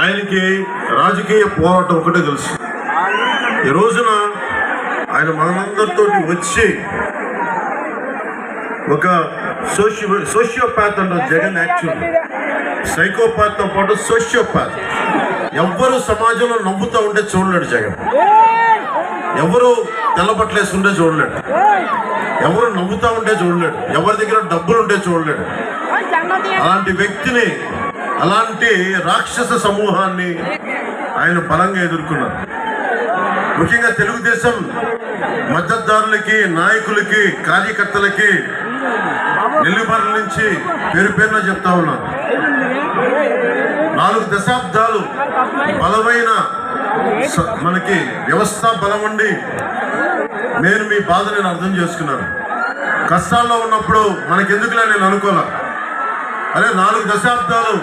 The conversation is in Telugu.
ఆయనకి రాజకీయ పోరాటం ఒకటే తెలుసు. ఈ రోజున ఆయన మనందరితో వచ్చి ఒక సోషియోపాత్ అంటారు జగన్. యాక్చువల్లీ సైకోపాత్తో పాటు సోషియోపాత్. ఎవ్వరు సమాజంలో నవ్వుతూ ఉంటే చూడలేడు జగన్. ఎవరు తెల్లబట్టలేసుకుంటే చూడలేడు. ఎవరు నవ్వుతూ ఉంటే చూడలేడు. ఎవరి దగ్గర డబ్బులు ఉంటే చూడలేడు. అలాంటి వ్యక్తిని, అలాంటి రాక్షస సమూహాన్ని ఆయన బలంగా ఎదుర్కొన్నారు. ముఖ్యంగా తెలుగుదేశం మద్దతుదారులకి, నాయకులకి, కార్యకర్తలకి నెల్లిమర్ల నుంచి పేరు పేరున చెప్తా ఉన్నాను. 4 దశాబ్దాలు బలమైన మనకి వ్యవస్థ బలం ఉండి నేను మీ బాధ నేను అర్థం చేసుకున్నాను. కష్టాల్లో ఉన్నప్పుడు మనకెందుకులే నేను అనుకోలే. అదే 4 దశాబ్దాలు